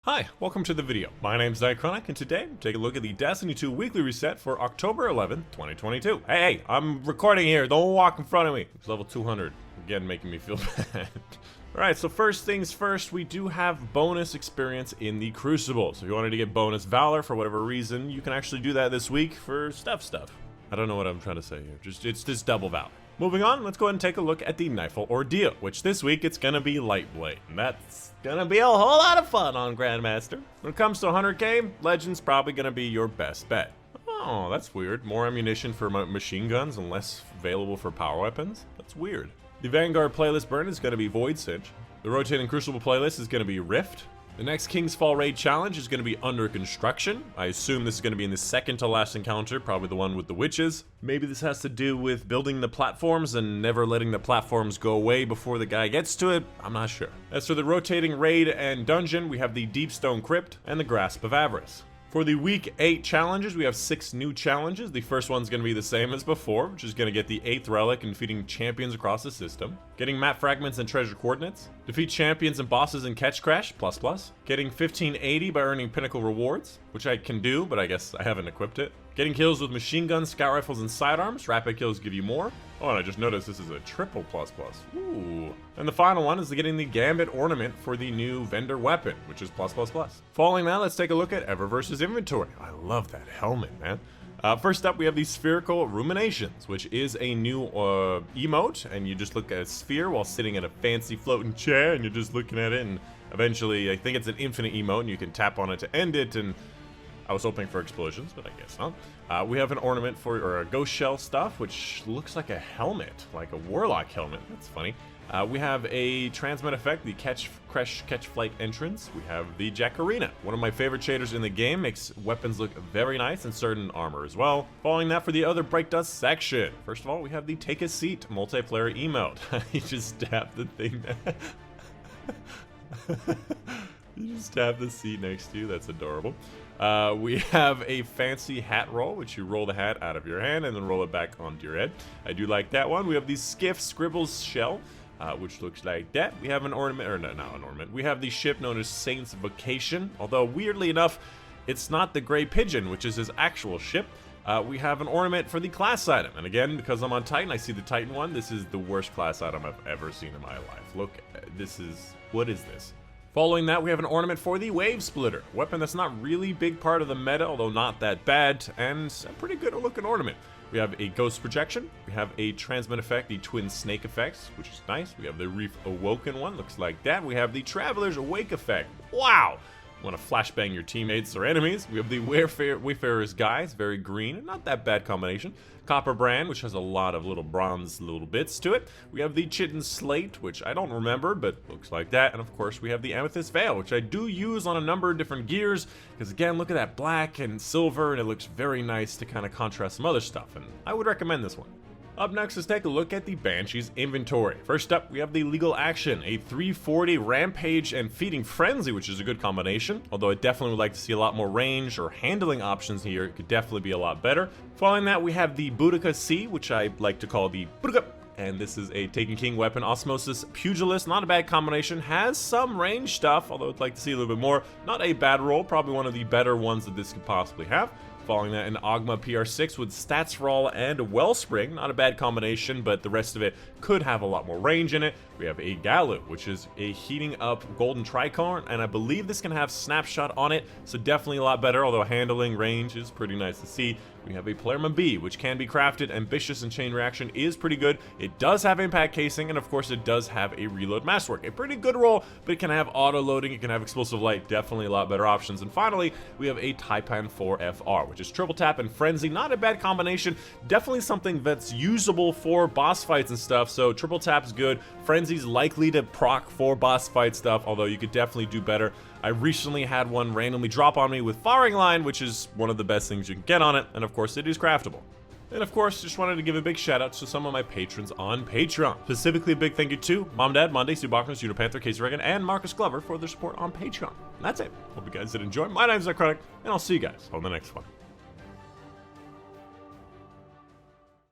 Hi, welcome to the video. My name's Dychronic, and today we'll take a look at the Destiny 2 weekly reset for October 11th, 2022. Hey, I'm recording here, don't walk in front of me. It's level 200, again making me feel bad. Alright, so first things first, we do have bonus experience in the Crucible. So if you wanted to get bonus Valor for whatever reason, you can actually do that this week for stuff. I don't know what I'm trying to say here, it's this Double Valor. Moving on, let's go ahead and take a look at the Nightfall Ordeal, which this week it's gonna be Lightblade, and that's gonna be a whole lot of fun on Grandmaster. When it comes to 100k, Legend's probably gonna be your best bet. Oh, that's weird. More ammunition for machine guns and less available for power weapons? That's weird. The Vanguard playlist burn is gonna be Void Cinch. The rotating Crucible playlist is gonna be Rift. The next King's Fall raid challenge is going to be under construction. I assume this is going to be in the second to last encounter, probably the one with the witches. Maybe this has to do with building the platforms and never letting the platforms go away before the guy gets to it. I'm not sure. As for the rotating raid and dungeon, we have the Deepstone Crypt and the Grasp of Avarice. For the week 8 challenges, we have 6 new challenges. The first one's going to be the same as before, which is going to get the 8th relic and defeating champions across the system. Getting map fragments and treasure coordinates. Defeat champions and bosses in Catch Crash, ++. Getting 1580 by earning pinnacle rewards, which I can do, but I guess I haven't equipped it. Getting kills with machine guns, scout rifles, and sidearms. Rapid kills give you more. Oh, and I just noticed this is a triple ++. Ooh. And the final one is getting the Gambit ornament for the new vendor weapon, which is +++. Following that, let's take a look at Eververse's inventory. I love that helmet, man. First up, we have the Spherical Ruminations, which is a new emote, and you just look at a sphere while sitting in a fancy floating chair, and you're just looking at it, and eventually, I think it's an infinite emote, and you can tap on it to end it, and I was hoping for explosions, but I guess not. We have an ornament for, or a ghost shell stuff, which looks like a helmet, like a warlock helmet. That's funny. We have a transmit effect, the catch flight entrance. We have the Jacarina, one of my favorite shaders in the game, makes weapons look very nice and certain armor as well. Following that for the other Bright Dust section. First of all, we have the Take a Seat multiplayer emote. You just tap the thing. You just tap the seat next to you. That's adorable. We have a fancy hat roll, which you roll the hat out of your hand and then roll it back onto your head. I do like that one. We have the SKIFF Scribbles shell, which looks like that. We have an ornament, or no, not an ornament. We have the ship known as Saint's Vocation, although weirdly enough, it's not the Gray Pigeon, which is his actual ship. We have an ornament for the class item, and again, because I'm on Titan, I see the Titan one. This is the worst class item I've ever seen in my life. Look, what is this? Following that, we have an ornament for the Wave Splitter, a weapon that's not really big part of the meta, although not that bad, and a pretty good looking ornament. We have a Ghost Projection, we have a Transmit effect, the Twin Snake effects, which is nice. We have the Reef Awoken one, looks like that. We have the Traveler's Awake effect. Wow! You want to flashbang your teammates or enemies. We have the Wayfarer'S Guise, very green, not that bad combination. COPPERBRAND, which has a lot of little bronze little bits to it. We have the CHITIN SLATE, which I don't remember, but looks like that. And of course, we have the AMETHYST Veil, which I do use on a number of different gears, because again, look at that black and silver, and it looks very nice to kind of contrast some other stuff, and I would recommend this one. Up next, let's take a look at the Banshee's inventory. First up, we have the Legal Action, a 340 Rampage and Feeding Frenzy, which is a good combination, although I definitely would like to see a lot more range or handling options here. It could definitely be a lot better. Following that, we have the Boudica C, which I like to call the Boudica, and this is a Taken King weapon. Osmosis Pugilist, not a bad combination, has some range stuff, although I'd like to see a little bit more. Not a bad roll, probably one of the better ones that this could possibly have. Following that, an Ogma PR6 with Stats Roll and a Wellspring. Not a bad combination, but the rest of it could have a lot more range in it. We have a Galu, which is a heating up golden tricorn, and I believe this can have Snapshot on it, so definitely a lot better, although handling range is pretty nice to see. We have a Palermo B, which can be crafted. Ambitious and Chain Reaction is pretty good. It does have Impact Casing, and of course it does have a Reload Masterwork. A pretty good roll, but it can have auto loading, it can have Explosive Light, definitely a lot better options. And finally, we have a Taipan 4FR, which is Triple Tap and Frenzy. Not a bad combination, definitely something that's usable for boss fights and stuff, so Triple Tap's good. Frenzy's likely to proc for boss fight stuff, although you could definitely do better. I recently had one randomly drop on me with Firing Line, which is one of the best things you can get on it, and of course it is craftable. And of course, just wanted to give a big shout out to some of my patrons on Patreon. Specifically, a big thank you to Mom Dad, Monday, Sue Bachman, Judah Panther, Casey Reagan, and Marcus Glover for their support on Patreon. And that's it. Hope you guys did enjoy. My name's Dychronic, and I'll see you guys on the next one.